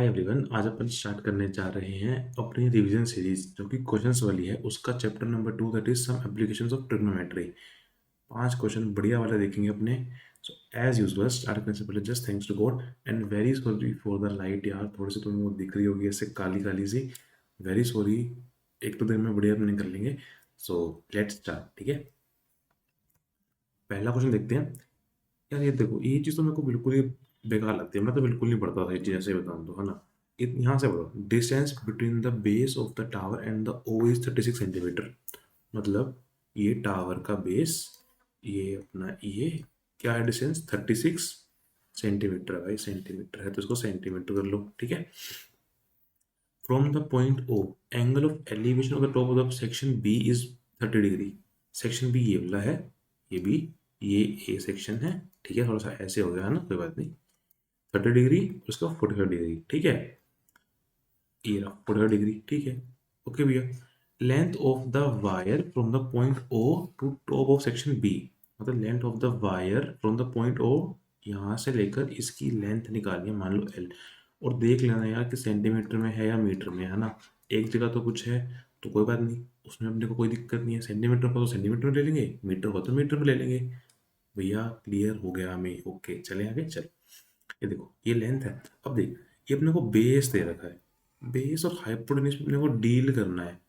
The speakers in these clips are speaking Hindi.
हाय एवरीवन, आज अपन स्टार्ट करने जा रहे हैं अपनी रिवीजन सीरीज जो कि क्वेश्चंस वाली है। उसका chapter number 2 that is some applications of trigonometry. 5 question बढ़िया वाला देखेंगे अपने। सो एज यूजुअल स्टार्ट करने से पहले just thanks to God and very sorry for the light. यार थोड़ी सी तुम्हें वो दिख रही होगी ऐसे काली काली सी, वेरी सॉरी। एक तो दिन में बढ़िया अपने कर लेंगे। सो लेट्स स्टार्ट, ठीक है। पहला क्वेश्चन देखते हैं। यार ये देखो, ये चीज़ तो मेरे को बिल्कुल ही बेकार लगती है। मैं तो बिल्कुल नहीं पढ़ता था ये चीज़, ऐसे ही बताऊँ तो, है ना। यहाँ से पढ़ो, distance between the base of the tower and the O is 36 centimetre. मतलब ये टावर का बेस, ये अपना ये क्या है, डिस्टेंस 36 सेंटीमीटर है। भाई सेंटीमीटर है तो इसको सेंटीमीटर कर लो, ठीक है। From the point O, angle of elevation of the top of the section B is 30 degree. Section B ये वाला है, ये बी, ये ए सेक्शन है, ठीक है। थोड़ा सा ऐसे हो गया है ना, कोई बात नहीं। 30 डिग्री, उसका 45 डिग्री, ठीक है। ये रहा 45 डिग्री, ठीक है। ओके भैया, length of the wire from the point O to top of section B. मतलब length of the wire from the point O, यहाँ से लेकर इसकी लेंथ निकालिए, मान लो एल। और देख लेना यार कि सेंटीमीटर में है या मीटर में, है ना। एक जगह तो कुछ है तो कोई बात नहीं, उसमें अपने को कोई दिक्कत नहीं है। सेंटीमीटर को तो सेंटीमीटर में ले लेंगे, मीटर को तो मीटर में ले लेंगे। भैया क्लियर हो गया हमें। ओके चले आगे, चल। ये देखो ये लेंथ है। अब देख, ये अपने को बेस दे रखा है। बेस और हाइपोटेन्यूज अपने को डील करना है।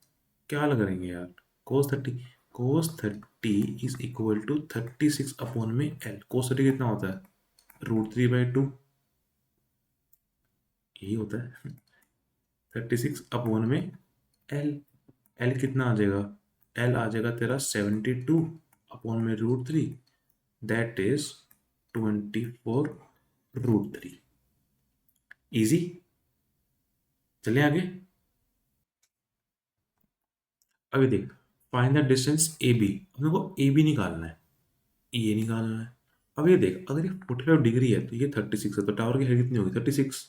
क्या लगाएंगे यार, cos 30। cos 30 is equal to 36 upon में एल। cos 30 कितना होता है, √3/2। यही होता है 36 अपॉन में एल। एल कितना आ जाएगा, एल आ जाएगा तेरा 72 अपॉन में √3, दैट इज 24√3। इजी। चलिए आगे। अभी देख, find the distance A B. अपने को ए बी निकालना है, ये निकालना है। अब ये देख, अगर ये 45 डिग्री है तो ये 36 है, तो टावर की हाइट कितनी होगी, 36।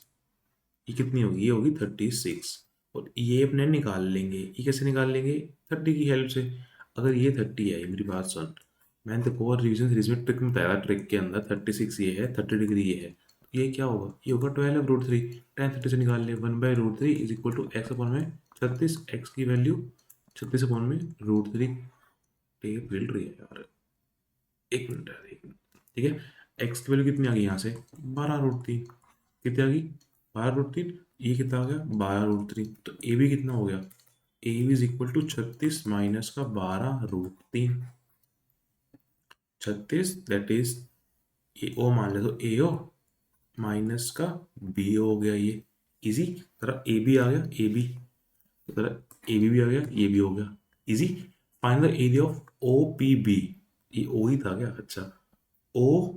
ये कितनी होगी, ये होगी 36। और ये अपने निकाल लेंगे, ये कैसे निकाल लेंगे, 30 की हेल्प से। अगर ये 30 है, मेरी बात सुन। मैंने तो और रिविजन सीरीज में ट्रिक में बताया, ट्रिक के अंदर 36 ये है, 30 डिग्री ये है, तो ये क्या होगा, ये होगा 12/√3। टेन 30 से निकाल ले, 1/√3 is equal to x upon में 36। एक्स की वैल्यू 36/√3। टेप हिल रही है यार, एक मिनट यार, एक मिनट, ठीक है। एक्स की वैल्यू कितनी आ गई यहाँ से, 12√3। कितनी आ गई, 12√3। ये कितना आ गया, 12√3। तो ए बी कितना हो गया, A B is equal to 36 minus का 12√3। 36 दैट इज, ए ओ मान ले तो ए ओ, माइनस का बी हो गया ये। इजी। तेरा ए बी आ गया, ए बी, तो तेरा ए बी भी आ गया, ये भी हो गया। Easy. Find the area of O P B. ये ओ ही था क्या, अच्छा। ओ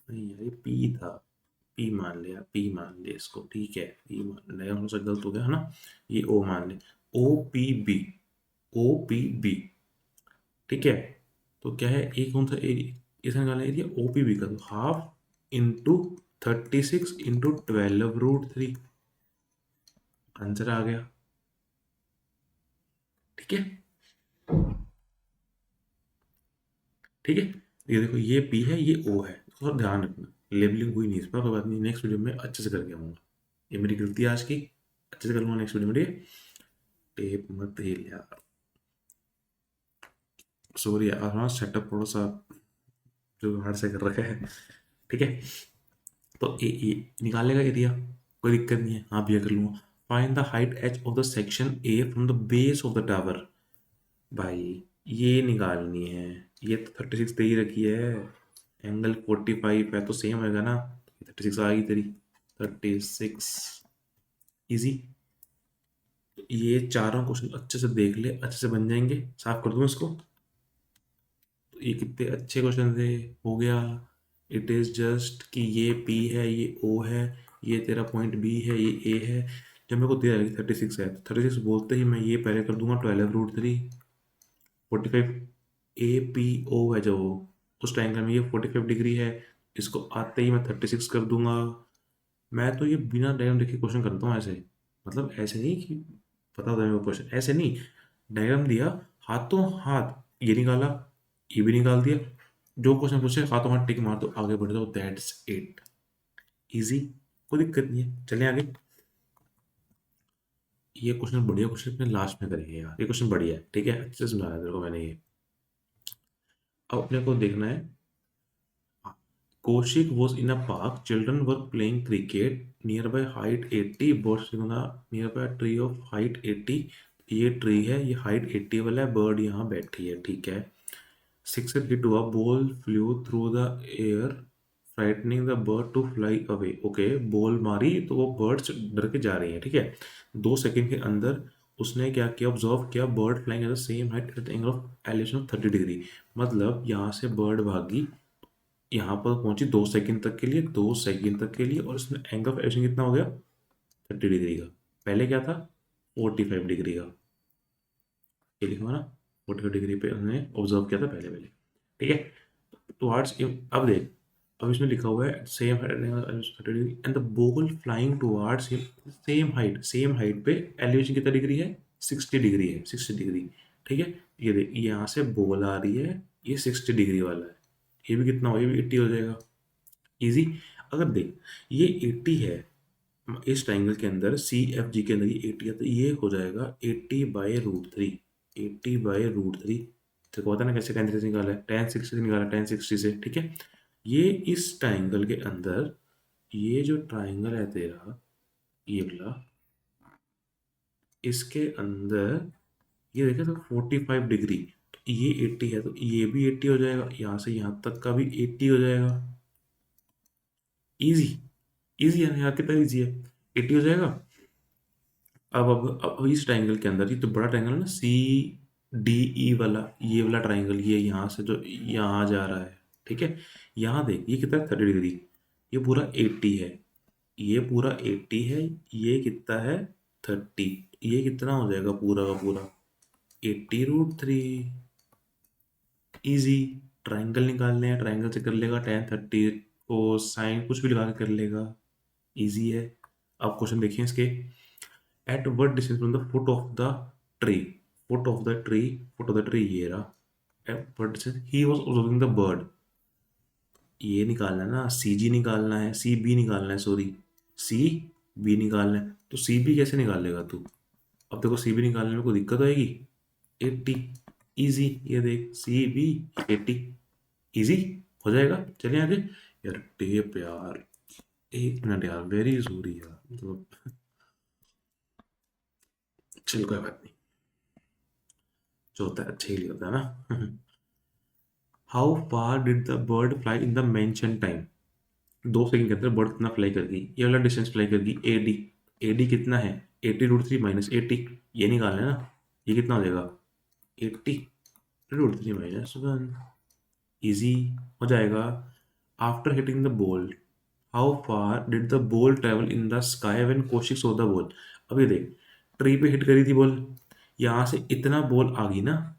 नहीं यार, ये पी था। पी मान लिया, पी मान लिया इसको, ठीक है। पी मान लिया, हो सकता गलत हो गया है ना। ये ओ मान ले, O P B, O P B, ठीक है। तो क्या है, एक कौन सा एरिया, इसे निकालना एरिया ओ पी बी का, तो हाफ इंटू 36 इंटू 12√3। आंसर आ गया, ठीक है। ठीक है, ये देखो, ये पी है, ये ओ है, थोड़ा ध्यान रखना। लेबलिंग हुई नहीं इस पर, कोई बात नहीं, नेक्स्ट वीडियो में अच्छे से करके आऊँगा। ये मेरी गलती है आज की, अच्छे से कर लूँगा नेक्स्ट वीडियो में, ठीक है। टेप मत हिल यार, सॉरी यार, हाँ सेटअप थोड़ा सा जो हार्ड से कर रखा है, ठीक है। तो ए निकालेगा एरिया, कोई दिक्कत नहीं है, हाँ भैया कर लूँगा। Find the height H of the section A from the base of the tower. भाई ये निकालनी है, ये तो 36 दे ही रखी है, एंगल 45 है तो सेम होएगा ना। 36 आ गई तेरी, 36। इजी। ये चारों क्वेश्चन अच्छे से देख ले, अच्छे से बन जाएंगे। साफ कर दूं इसको, तो ये कितने अच्छे क्वेश्चन थे। हो गया। इट इज जस्ट कि ये पी है, ये ओ है, ये तेरा पॉइंट बी है, ये ए है। जब मेरे को दे रहा है 36 है, तो 36 बोलते ही मैं ये पहले कर दूंगा 12√3। 45 ए पी ओ है जो, उस ट्रायंगल में ये 45 डिग्री है, इसको आते ही मैं 36 कर दूंगा। मैं तो ये बिना डायग्राम देखे क्वेश्चन करता हूँ ऐसे। मतलब ऐसे नहीं कि पता होता है मेरे को क्वेश्चन, ऐसे नहीं। डायग्राम दिया, हाथों हाथ ये निकाला, ये भी निकाल दिया। जो क्वेश्चन पूछे हाथों हाथ टिक मार दो, आगे बढ़ जाओ, दैट्स इट। इजी। कोई दिक्कत नहीं है, चलें आगे। ये क्वेश्चन बढ़िया क्वेश्चन अपने लास्ट में करेंगे यार, ये क्वेश्चन बढ़िया है, ठीक है, अच्छे से समझाया तेरे को मैंने ये। अब अपने को देखना है, Kaushik was in a park. Children were playing cricket. Nearby height 80. Birds in a nearby a tree of height 80. ये ट्री है, ये हाइट 80 वाला है, बर्ड यहाँ बैठी है, ठीक है। सिक्स हिट हुआ, ball flew through the air frightening the bird to fly away. Okay, ball मारी तो वो बर्ड्स डर के जा रही है, ठीक है। 2 सेकंड के अंदर उसने क्या किया, ऑब्जर्व किया, bird flying at the same height at the angle of elevation of 30 degree. मतलब यहाँ से बर्ड भागी, यहाँ पर पहुंची 2 सेकंड तक के लिए, 2 सेकंड तक के लिए, और इसमें एंगल ऑफ एलिवेशन कितना हो गया, 30 डिग्री का। पहले क्या था, 45 डिग्री का, ये लिखा ना, 45 डिग्री पे उन्होंने ऑब्जर्व किया था पहले पहले, ठीक है। टुवार्ड्स, अब देख, अब इसमें लिखा हुआ है same height and the ball flying towards him, same height पे एलिवेशन कितना डिग्री है, 60 डिग्री है, 60 डिग्री, ठीक है। ये देख, यहाँ से बॉल आ रही है, ये 60 डिग्री वाला है, ये भी कितना हो, ये भी 80 हो जाएगा, इजी। अगर देख, ये 80 है, इस ट्राइंगल के अंदर सी एफ जी के अंदर ये 80 है, तो ये हो जाएगा 80/√3, 80/√3। तेरे को पता ना कैसे टेन से निकाला है, टेन सिक्सटी से निकाला, टेन सिक्सटी से, ठीक है। ये इस ट्राइंगल के अंदर, ये जो ट्राइंगल है तेरा, ये वाला, इसके अंदर ये देखे तो 45 डिग्री, तो ये 80 है, तो ये भी 80 हो जाएगा, यहाँ से यहाँ तक का भी 80 हो जाएगा। इजी, इजी है ना यार, कितना इजी है, 80 हो जाएगा। अब इस ट्राइंगल के अंदर, ये तो बड़ा ट्राइंगल है ना, सी डी ई वाला, ये वाला ट्राइंगल, ये यहाँ से जो यहाँ जा रहा है, ठीक है। यहाँ देख, ये कितना है, 30 डिग्री, ये पूरा 80 है, ये पूरा 80 है, ये कितना है, 30, ये कितना हो जाएगा पूरा का पूरा, 80√3। इजी, ट्राइंगल निकालने हैं, ट्राइंगल से कर लेगा, टेन 30 को साइन कुछ भी लगा के कर लेगा, इजी है। अब क्वेश्चन देखिए इसके, at what distance from the foot of the tree, foot of the tree, foot of the tree ये रहा, at what distance he was observing the bird। ये निकालना है ना, सी जी निकालना है, सी बी निकालना है, सॉरी, सी बी निकालना है, तो सी बी कैसे निकालेगा तू। अब देखो, सी बी निकालने में कोई दिक्कत आएगी, 80, इजी, ये देख, सी बी 80, इजी हो जाएगा। चलिए आगे। यार टेप यार, 1 मिनट यार, वेरी सॉरी यार, मतलब चल कोई बात नहीं, जो होता है अच्छा ही होता है ना। How far did the bird fly in the mention time. 2 second के अंदर बर्ड कितना फ्लाई कर गई, ये वाला डिस्टेंस फ्लाई कर गई, ए डी, ए डी कितना है, 80√3 माइनस 80, ये निकालना है ना, ये कितना हो जाएगा, 80√3 माइनस 1, ईजी हो जाएगा। After hitting the ball, how far did the ball travel in the sky when Kaushik saw the ball. अब ये देख, ट्री पे हिट करी थी बॉल, यहाँ से इतना बॉल आ गई ना,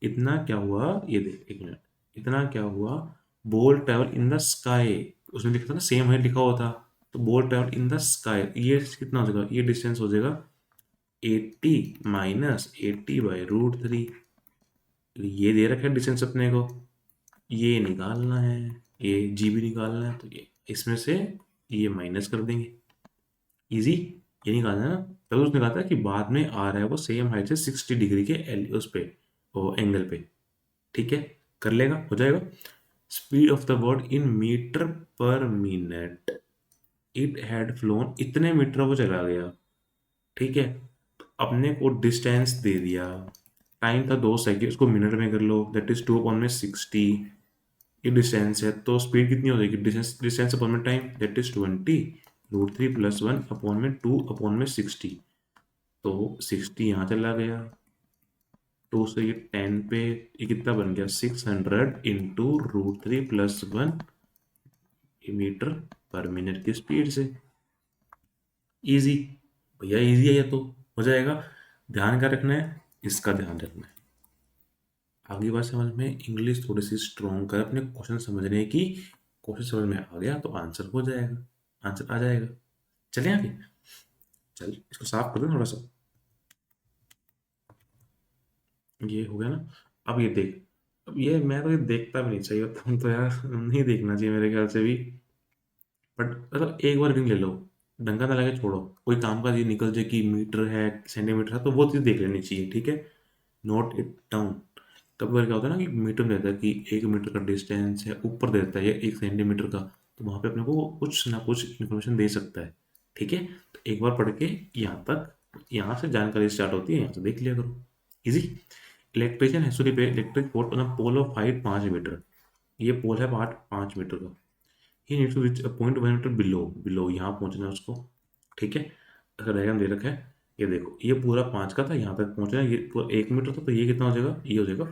इतना क्या हुआ, ये देख, 1 मिनट, इतना क्या हुआ, ball travel in the sky, उसमें लिखा था ना सेम हाइट लिखा हुआ था, तो ball travel in the sky, ये कितना हो जाएगा, ये डिस्टेंस हो जाएगा 80 माइनस 80/√3। ये दे रखा है डिस्टेंस अपने को, ये निकालना है, ये जी भी निकालना है, तो ये इसमें से ये माइनस कर देंगे, इजी, ये निकालना है ना। तब उसने कहा था कि बाद में आ रहा है वो सेम हाइट से 60 डिग्री के एल उस पे, वो एंगल पे, ठीक है, कर लेगा, हो जाएगा। Speed of the bird in metre per minute, it had flown, इतने मीटर वो चला गया, ठीक है। तो अपने को डिस्टेंस दे दिया, टाइम था 2 सेकंड, उसको मिनट में कर लो, दैट इज 2/60, ये डिस्टेंस है, तो स्पीड कितनी हो जाएगी, डिस्टेंस डिस्टेंस अपॉन में टाइम, दैट इज 20√3 + 1 अपॉन में 2/60, तो 60 यहाँ चला गया, 2 से ये 10 पे, ये कितना बन गया, 600 इंटू √3 + 1 मीटर पर मिनट की स्पीड से। इजी, भैया इजी है ये तो, हो जाएगा। ध्यान क्या रखना है, इसका ध्यान रखना है, आगे बात समझ में, इंग्लिश थोड़ी सी स्ट्रॉन्ग कर अपने क्वेश्चन समझने की, क्वेश्चन समझ में आ गया तो आंसर हो जाएगा, आंसर आ जाएगा। चलें आगे, चल इसको साफ कर दो थोड़ा सा, ये हो गया ना। अब ये देख, अब ये मैं तो ये देखता भी नहीं चाहिए, तुम तो यार नहीं देखना चाहिए मेरे ख्याल से भी, बट मतलब एक बार रीडिंग ले लो, डंका ना लगे छोड़ो, कोई काम का ये निकल जाए कि मीटर है सेंटीमीटर है तो वो चीज़ देख लेनी चाहिए, ठीक है। Note it down. कभी बार क्या होता है ना कि मीटर में देता है कि 1 मीटर का डिस्टेंस है, ऊपर दे देता है या 1 सेंटीमीटर का, तो वहाँ पे अपने को कुछ ना कुछ इन्फॉर्मेशन दे सकता है, ठीक है। तो एक बार पढ़ के यहाँ तक, यहाँ से जानकारी स्टार्ट होती है, यहाँ से देख लिया करो, easy. Electrician has to repair electric pole on a pole of height 5 metre. ये पोल है 5 मीटर का। He needs to reach a point 1 metre below, below यहाँ पहुँचना है उसको, ठीक है। अगर डायग्राम दे रखा है, ये देखो ये पूरा 5 का था, यहाँ तक पहुँचना है, ये पूरा 1 मीटर था, तो ये कितना हो जाएगा, ये हो जाएगा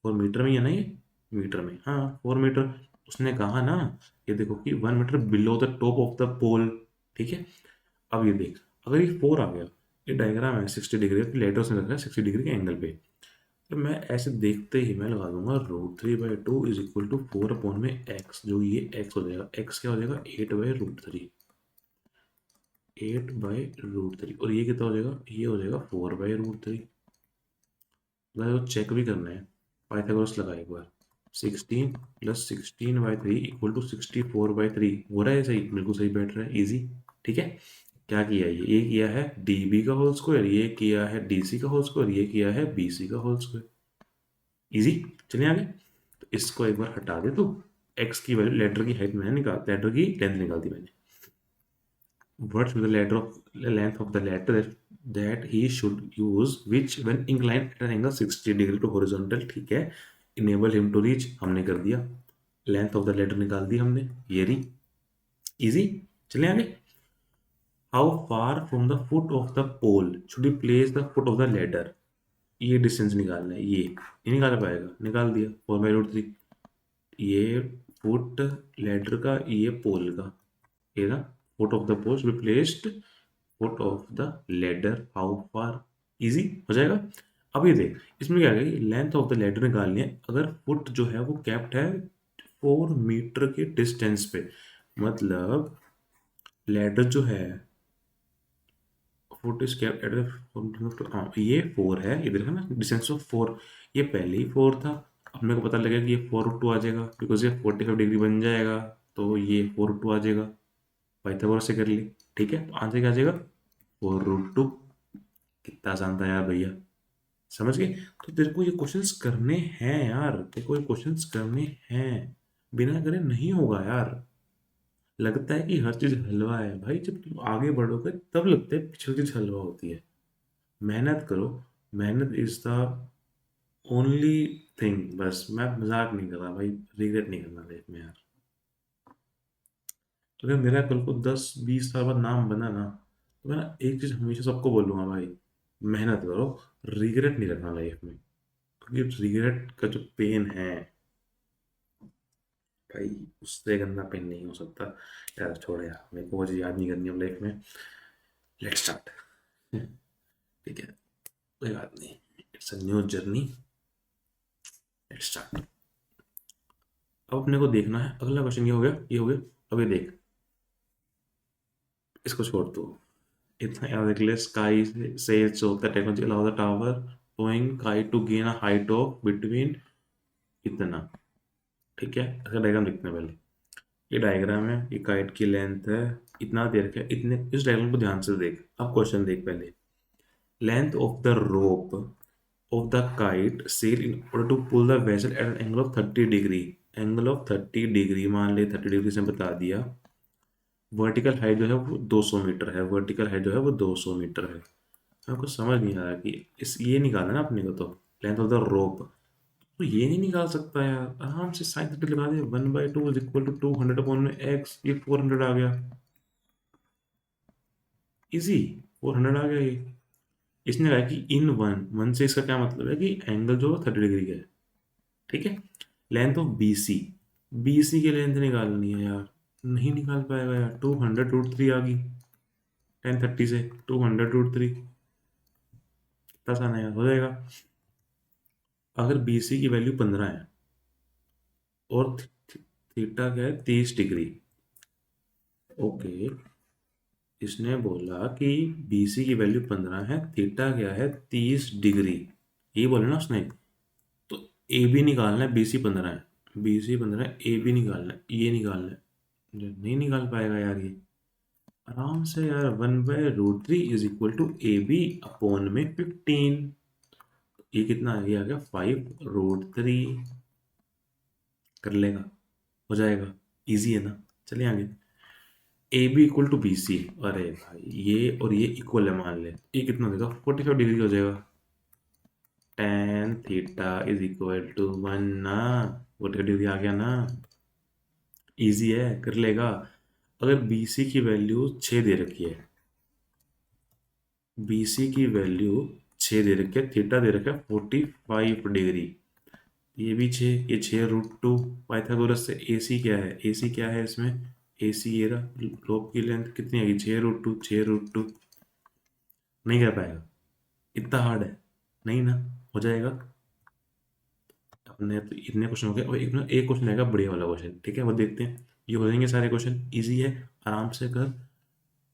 4 मीटर में ही है ना ये, मीटर में, हाँ 4 मीटर। उसने कहा ना, ये देखो कि 1 metre below the top of the pole, ठीक है। अब ये देख, अगर ये 4 आ गया, ये डायग्राम है 60 डिग्री, तो लेटर से रखा है 60 डिग्री के एंगल पे, तो मैं ऐसे देखते ही मैं लगा दूंगा √3/2 इज इक्वल टू 4 में एक्स, जो ये एक्स हो जाएगा, एक्स क्या हो जाएगा 8/√3, 8/√3, और ये कितना हो जाएगा, ये हो जाएगा 4/√3। मतलब चेक भी करना है, पाइथागोरस लगा एक बार, 16 + 16/3 इक्वल टू 64/3 हो रहा है, सही, बिल्कुल सही बैठ रहा है, इजी, ठीक है। क्या किया ये किया है डीबी का होल स्क्वायर, ये किया है डीसी का होल स्क्वायर, ये किया है बीसी का होल स्क्वायर, इजी। चलिए आगे, तो इसको एक बार हटा दे तो, एक्स की वैल्यू, लेटर की हाइट मैंने निकाल, लेटर की लेंथ निकाल दी मैंने, what's the letter of length of the letter that he should use which when inclined at an angle 60 degree to horizontal, ठीक है। enable him to reach हमने कर दिया, लेंथ ऑफ द लेटर निकाल दी हमने, ये रही, इजी। चलिए आगे, how far from the foot of the pole should you place the foot of the ladder, ये डिस्टेंस निकालना है, ये निकाल पाएगा, निकाल दिया 4/√3, ये फुट लेडर का, ये पोल का, ये ना foot of the pole should be placed foot of the ladder, how far, easy हो जाएगा। अब ये देख, इसमें क्या है, लेंथ ऑफ द लेडर निकालनी है, अगर फुट जो है वो कैप्ट है 4 मीटर के डिस्टेंस पे, मतलब लेडर जो है फुट इज कैप्ट एट, हाँ ये 4 है, ये देखा ना डिस्टेंस ऑफ 4, ये पहले ही 4 था, अब मेरे को पता लगेगा कि ये 4√2 आ जाएगा, बिकॉज ये 45 डिग्री बन जाएगा, तो ये 4√2 आ जाएगा, पाइथागोरस से कर ली, ठीक है। तो आंसर क्या आ जाएगा 4√2। कितना आसान था यार भैया, समझ गए। तो तेरे को ये क्वेश्चंस करने हैं यार, तेरे को ये क्वेश्चंस करने हैं, बिना करे नहीं होगा यार। लगता है कि हर चीज हलवा है भाई, जब तुम आगे बढ़ोगे तब लगता है पिछली चीज हलवा होती है। मेहनत करो, मेहनत इज द ओनली थिंग, बस मैं मजाक नहीं कर रहा भाई, रिग्रेट नहीं करना लाइफ में यार। तो अगर मेरा कल को 10-20 साल बाद नाम बना ना, तो मैं ना एक चीज हमेशा सबको बोलूंगा भाई, मेहनत करो, रिग्रेट नहीं रखना लाइफ में, क्योंकि रिग्रेट का जो पेन है भाई, उससे गंदा पेन नहीं हो सकता। यार छोड़ यार, मेरे को वो चीज़ याद नहीं करनी अब लाइफ में। लेट्स स्टार्ट, ठीक है, कोई बात नहीं, it's a new journey, let's start. अब अपने को देखना है अगला क्वेश्चन, ये हो गया, ये हो गया। अब ये देख, इसको छोड़ दो, इतना याद रख ले, स्काई से so the technology allow the tower going kite to gain a height of between इतना, ठीक है। ऐसा डायग्राम लिखते हैं पहले, ये डायग्राम है, ये काइट की लेंथ है, इतना दे रखा है, इतने, इस डायग्राम को ध्यान से देख, अब क्वेश्चन देख पहले, length of the rope of the kite sail in order to pull the vessel at an angle of 30 degree, angle of 30 degree मान ले, 30 डिग्री से बता दिया। वर्टिकल हाइट जो है वो 200 मीटर है, वर्टिकल हाइट जो है वो 200 मीटर है। आपको समझ नहीं आ रहा कि इस, ये निकालना ना अपने को, तो लेंथ ऑफ द रोप, तो ये नहीं निकाल सकता यार, आराम से साइन थीटा लगा दे, 1/2 इज इक्वल टू 200/x, ये 400 आ गया, इजी, 400 आ गया ये। इसने कहा कि इन वन, वन से इसका क्या मतलब है कि एंगल जो 30 डिग्री का है, ठीक है। Length of B C, B C की लेंथ निकालनी है यार, नहीं निकाल पाएगा यार, 200√3 आ गई, 1030 से 200√3, कितना आसान है यार, हो जाएगा। अगर बी सी की वैल्यू 15 है और थीटा क्या है 30 डिग्री, ओके, इसने बोला कि बी सी की वैल्यू 15 है, थीटा क्या है 30 डिग्री, ये बोला ना उसने, तो ए बी निकालना है, बी सी 15 है, बी सी 15 है, ए बी निकालना है, ये निकालना है, जो नहीं निकाल पाएगा यार ये आराम से यार, 1/√3 is equal to AB upon में 15। ये कितना है? ये आ गया 5√3। कर लेगा, हो जाएगा, इजी है ना। चलिए आगे। AB equal to BC। अरे भाई ये और ये इक्वल है मान ले, ये कितना देगा? 45 डिग्री हो जाएगा। tan theta is equal to 1 ना, 45 डिग्री आ गया ना। इजी है, कर लेगा। अगर BC की वैल्यू 6 दे रखी है, BC की वैल्यू 6 दे रखी है, थीटा दे रखा है 45 डिग्री, ये भी 6, ये 6√2। पाइथागोरस से AC क्या है? AC क्या है इसमें? AC ये रहा, लोब की लेंथ कितनी आएगी? 6√2, 6√2। नहीं कर पाएगा, इतना हार्ड है, नहीं ना। हो जाएगा। अपने तो इतने क्वेश्चन हो गए, और एक क्वेश्चन आएगा बढ़िया वाला क्वेश्चन, ठीक है, वो देखते हैं। ये हो जाएंगे सारे क्वेश्चन, इजी है, आराम से कर।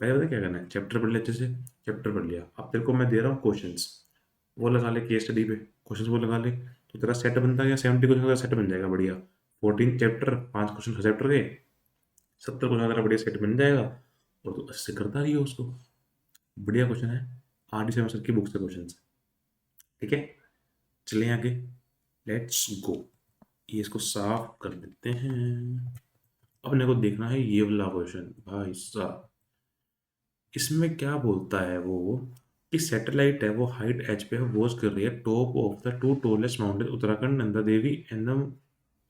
पहले पता है क्या करना है? चैप्टर पढ़ ले अच्छे से। चैप्टर पढ़ लिया, अब तेरे को मैं दे रहा हूँ क्वेश्चंस, वो लगा ले केस स्टडी पे, क्वेश्चंस वो लगा ले, तो तेरा सेट बनता गया, 70 क्वेश्चन का सेट बन जाएगा बढ़िया। 14 चैप्टर, 5 क्वेश्चन हर चैप्टर के, 70 क्वेश्चन का तेरा बढ़िया सेट बन जाएगा। और तू अच्छे से करता रहिए उसको, बढ़िया क्वेश्चन है, RD सेमेस्टर की बुक से क्वेश्चन। ठीक है, चलिए आगे, लेट्स गो। ये इसको साफ कर देते हैं। अब मेरे को देखना है ये वाला क्वेश्चन भाई साहब। इसमें क्या बोलता है वो, कि सैटेलाइट है वो हाइट H पे वॉच कर रही है top of the two tallest mountain Uttarakhand, Nanda Devi and the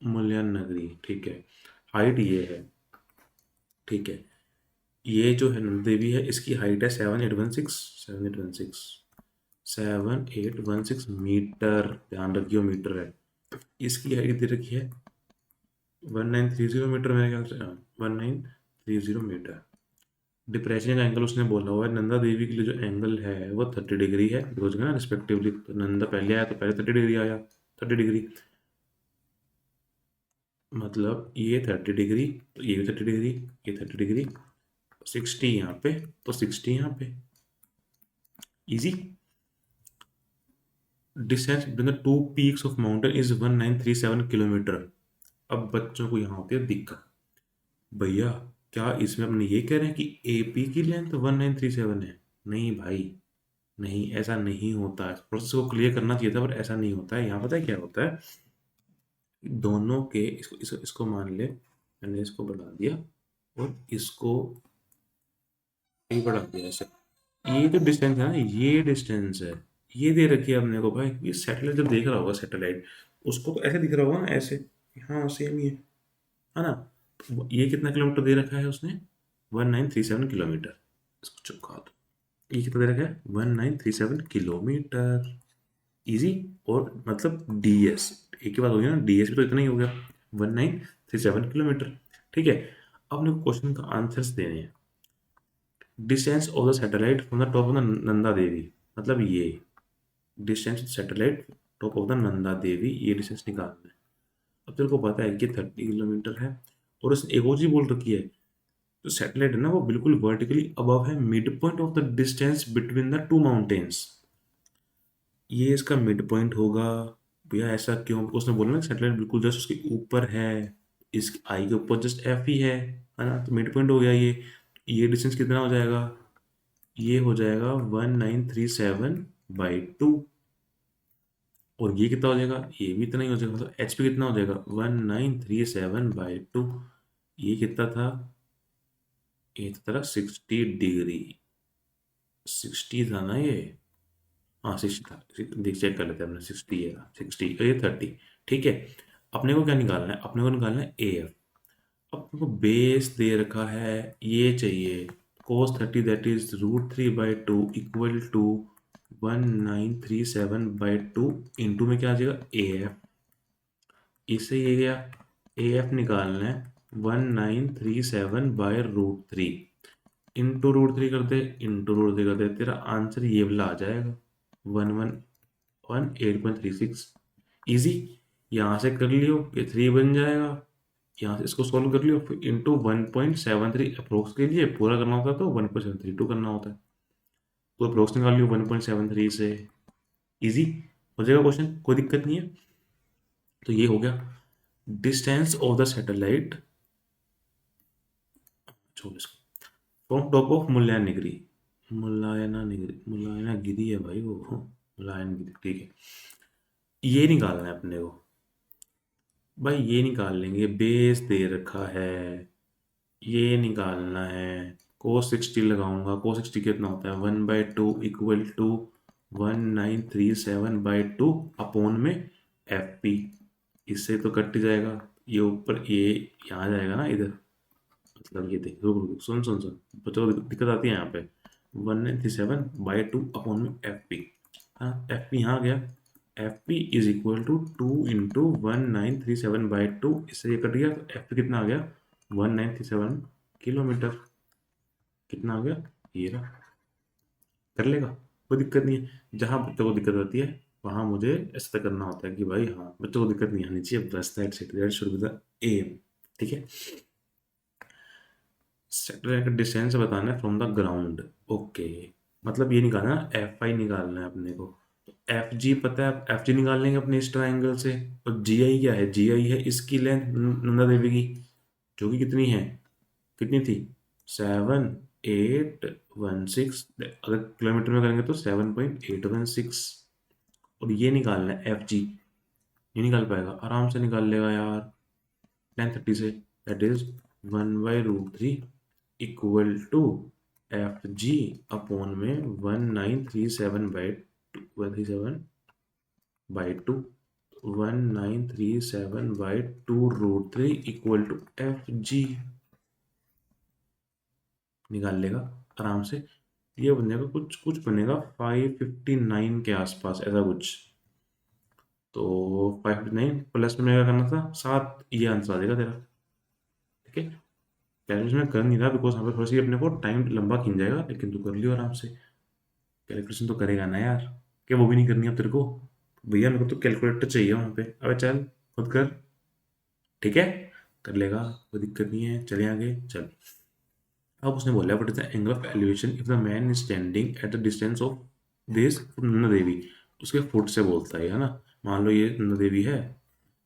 मुल्यान नगरी। ठीक है, हाइट ये है, ठीक है। ये जो है नंदा देवी है, इसकी हाइट है 7816 मीटर, ध्यान रखियो मीटर है। इसकी हाइट दे रखी है 1930 मीटर, मेरे ख्याल से, हाँ 1930 मीटर। डिप्रेशन का एंगल उसने बोला हुआ है, नंदा देवी के लिए जो एंगल है वो 30 डिग्री है, रोज ना रिस्पेक्टिवली। तो नंदा पहले आया तो पहले 30 डिग्री आया, 30 डिग्री, मतलब ये 30 डिग्री, तो ये भी 30 डिग्री, ये 30 डिग्री, 60 यहाँ पे, तो 60 यहाँ पे। Easy. Distance between the two peaks of mountain is 1937 kilometre. अब बच्चों को यहाँ होती है दिक्कत, भैया क्या इसमें अपने ये कह रहे हैं कि AP की लेंथ 1937 है? नहीं भाई, नहीं, ऐसा नहीं होता है। प्रोसेस को क्लियर करना चाहिए था, पर ऐसा नहीं होता है। यहाँ पता है क्या होता है, दोनों के, इसको मान ले, मैंने इसको बढ़ा दिया और इसको ये बढ़ा दिया ऐसे। ये जो डिस्टेंस है ना, ये डिस्टेंस है, ये दे रखी है अपने को भाई। ये सैटेलाइट जब देख रहा होगा, सैटेलाइट उसको तो ऐसे दिख रहा होगा ना, ऐसे। हाँ सेम ही है ना। तो ये कितना किलोमीटर दे रखा है उसने? 1937 किलोमीटर। इसको चिपका दो, ये कितना दे रखा है? 1937 किलोमीटर। इजी। और मतलब DS, एक ही बात हो गई ना, DS भी तो इतना ही हो गया, 1937 किलोमीटर। ठीक है, अब अपने क्वेश्चन का आंसर्स देने हैं। Distance of the satellite from the top of the Nanda Devi, मतलब ये distance satellite top of the Nanda Devi, ये डिस्टेंस निकालना है। अब तेरे को पता है कि 30 किलोमीटर है, और उसने एक और चीज बोल रखी है, जो सैटेलाइट है ना वो बिल्कुल वर्टिकली अबव है mid point of the distance between the two mountains. ये इसका मिड पॉइंट होगा। भैया ऐसा क्यों? उसने बोला ना सैटेलाइट बिल्कुल जस्ट उसके ऊपर है, इस आई के ऊपर जस्ट F ही है ना, तो मिड पॉइंट हो गया ये डिस्टेंस कितना हो जाएगा? ये हो जाएगा 1937/2। और ये कितना हो जाएगा? ये भी इतना ही हो जाएगा, मतलब HP कितना हो जाएगा? 1937/2। ये कितना था? ये तो था 60 डिग्री, 60 था ना ये, हाँ 60 था। देख चेक कर लेते हैं अपने, 60 है, 60 और ये 30। ठीक है, अपने को क्या निकालना है? अपने को निकालना है AF। अपने को बेस दे रखा है, ये चाहिए cos 30, that is √3/2 equal to 1937/2 into में क्या आ जाएगा? AF। इससे ये गया, AF निकालना है 1937/√3 इंटू √3 कर दे, इंटू √3 कर दे, तेरा आंसर ये वाला आ जाएगा 1118.36। इजी। यहाँ से कर लियो, ये 3 बन जाएगा। यहाँ से इसको सॉल्व कर लियो, फिर इंटू 1.73 अप्रोक्स के लिए पूरा करना होता है तो 1.732 करना होता है, तो अप्रोक्स निकाल लियो 1.73 से। इजी हो जाएगा क्वेश्चन, कोई दिक्कत नहीं है। तो ये हो गया डिस्टेंस ऑफ द सैटेलाइट छोड़ इसको। फ्रॉम टॉप ऑफ मुल्लायनगिरी, मुल्लायनागिरी है भाई वो, मुल्लायनगिरी, ठीक है। ये निकालना है अपने को भाई, ये निकाल लेंगे, बेस दे रखा है, ये निकालना है। cos 60 लगाऊंगा, cos 60 कितना होता है, 1/2 इक्वल टू 1937/2 अपॉन में एफ पी। इससे तो कट ही जाएगा, ये ऊपर ये यहाँ जाएगा ना इधर, मतलब ये देख, रुक रुक, सुन सुन सुन, बच्चों को दिक्कत आती है यहाँ पे। 1937/2 अपॉन में एफ पी, हाँ एफ पी यहाँ आ गया। F P is equal to 2 × 1937/2, इससे ये कट गया तो एफ पी कितना आ गया, 1937 किलोमीटर। कितना आ गया, ये रहा। कर लेगा, कोई दिक्कत नहीं है। जहाँ बच्चों को दिक्कत आती है वहाँ मुझे ऐसा करना होता है कि भाई हाँ बच्चों को दिक्कत नहीं आनी चाहिए, बस that should be the M. ठीक है, सेक्टर का डिस्टेंस बताना है फ्रॉम द ग्राउंड। ओके, मतलब ये निकालना है, एफ आई निकालना है अपने को। एफ जी पता है, एफ जी निकाल लेंगे अपने इस ट्राइंगल से। और जी आई क्या है, जी आई है इसकी लेंथ नंदा देवी की, जो कि कितनी है, कितनी थी, 7816। अगर किलोमीटर में करेंगे तो 7.816। और ये निकालना है एफ जी, ये निकाल पाएगा, आराम से निकाल लेगा यार 1030 से। That is 1/√3 equal to F G upon में 1937/2 1937/2√3 इक्वल टू एफ जी। निकाल लेगा आराम से। ये बनेगा कुछ कुछ बनेगा 559 के आसपास, ऐसा कुछ। तो 559 प्लस में क्या करना था, 7, ये आंसर आ जाएगा तेरा। ठीक है, कैलकुलेशन में कर नहीं रहा बिकॉज यहाँ पे थोड़ी सी अपने को टाइम लंबा खिंच जाएगा, लेकिन तू कर लियो आराम से। कैलकुलेशन तो करेगा ना यार, क्या वो भी नहीं करनी अब तेरे को, भैया मेरे को तो कैलकुलेटर चाहिए वहाँ पे, अबे चल खुद कर। ठीक है, कर लेगा, कोई दिक्कत नहीं है, चले आगे चल। अब उसने बोला what is the angle of elevation if the man is standing at the distance of this Nanda Devi. उसके फुट से बोलता है ना, मान लो ये नंदा देवी है,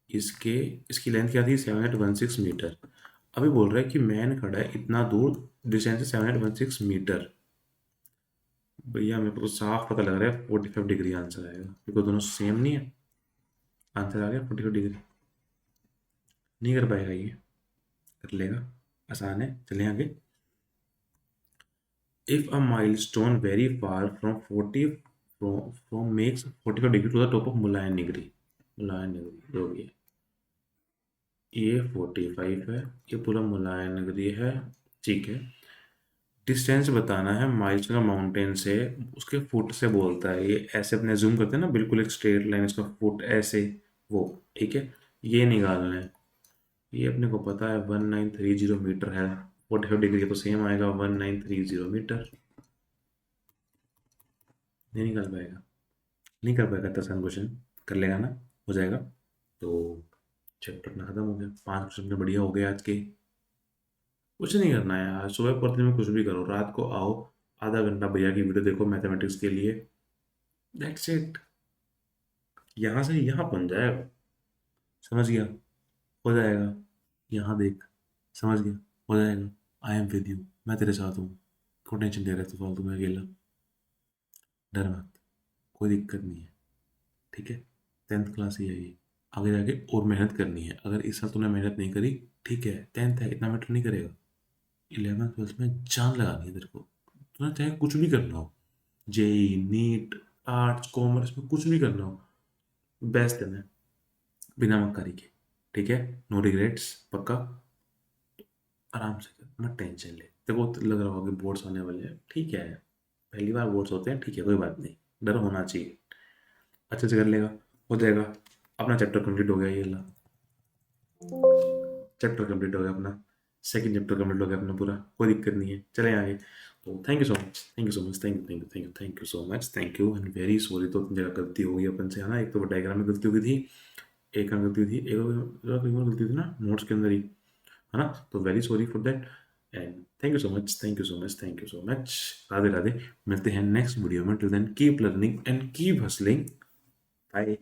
इसके इसकी लेंथ क्या थी, 7816 मीटर। अभी बोल रहा है कि मैन खड़ा है इतना दूर, डिस्टेंस है 7816 मीटर। भैया मेरे को तो साफ पता लग रहा है 45 डिग्री आंसर आएगा, क्योंकि दोनों सेम नहीं है। आंसर आ गया 45 डिग्री। नहीं कर पाएगा ये, कर लेगा, आसान है, चलें आगे। If a milestone very far from 40 from makes 45 degree to the top of Mullayanagiri, Mullayanagiri हो गया, ये 45 है, ये पूरा मुल्लायनगिरी है। ठीक है, डिस्टेंस बताना है माइलस्टोन का माउंटेन से, उसके फुट से बोलता है। ये ऐसे अपने जूम करते हैं ना, बिल्कुल एक स्ट्रेट लाइन, इसका फुट ऐसे, वो ठीक है। ये निकालना है, ये अपने को पता है 1930 मीटर है, 45 डिग्री तो सेम आएगा 1930 मीटर। नहीं निकाल पाएगा, नहीं कर पाएगा, आसान क्वेश्चन कर लेगा ना, हो जाएगा। तो चैप्टर अपना खत्म हो गया, 5 क्वेश्चन अपने बढ़िया हो गए आज के। कुछ नहीं करना है यार, सुबह पढ़ते में कुछ भी करो, रात को आओ, आधा घंटा भैया की वीडियो देखो मैथमेटिक्स के लिए, दैट्स इट। यहाँ से यहाँ बन जाएगा, समझ गया, हो जाएगा। यहाँ देख, समझ गया, हो जाएगा। आई एम विद यू, मैं तेरे साथ हूँ। क्यों टेंशन ले रहे तू फालतू में अकेला, डर मत, कोई दिक्कत नहीं है। ठीक है, 10th क्लास ही है ये, आगे जाके और मेहनत करनी है। अगर इस साल तूने मेहनत नहीं करी, ठीक है 10th है, इतना मैटर नहीं करेगा। 11th 12th में जान लगानी है तेरे को, तूने चाहे कुछ भी करना हो, जेई नीट आर्ट्स कॉमर्स में कुछ भी करना हो, बेस्ट देना है बिना मक्कारी के। ठीक है, नो रिग्रेट्स, पक्का, आराम से कर, मत टेंशन ले। देखो तो लग रहा होगा कि बोर्ड्स आने वाले हैं, ठीक है, पहली बार बोर्ड्स होते हैं, ठीक है, कोई बात नहीं, डर होना चाहिए, अच्छे से कर लेगा, हो जाएगा। अपना चैप्टर कंप्लीट हो गया, ये ला चैप्टर कंप्लीट हो गया अपना, सेकंड चैप्टर कंप्लीट हो गया अपना पूरा, कोई दिक्कत नहीं है, चले आगे। तो thank you so much, thank you so much, thank you thank you thank you thank you so much, thank you and very sorry. तो जगह गलती हो गई अपन से, है ना, एक तो डायग्राम में गलती हो गई थी, एक में गलती थी, एक और कहीं और गलती थी ना, नोट्स के अंदर ही, है ना। तो very sorry for that and thank you so much, thank you so much, thank you so much. Radhe Radhe, मिलते हैं नेक्स्ट वीडियो में, till then keep learning and keep hustling, bye.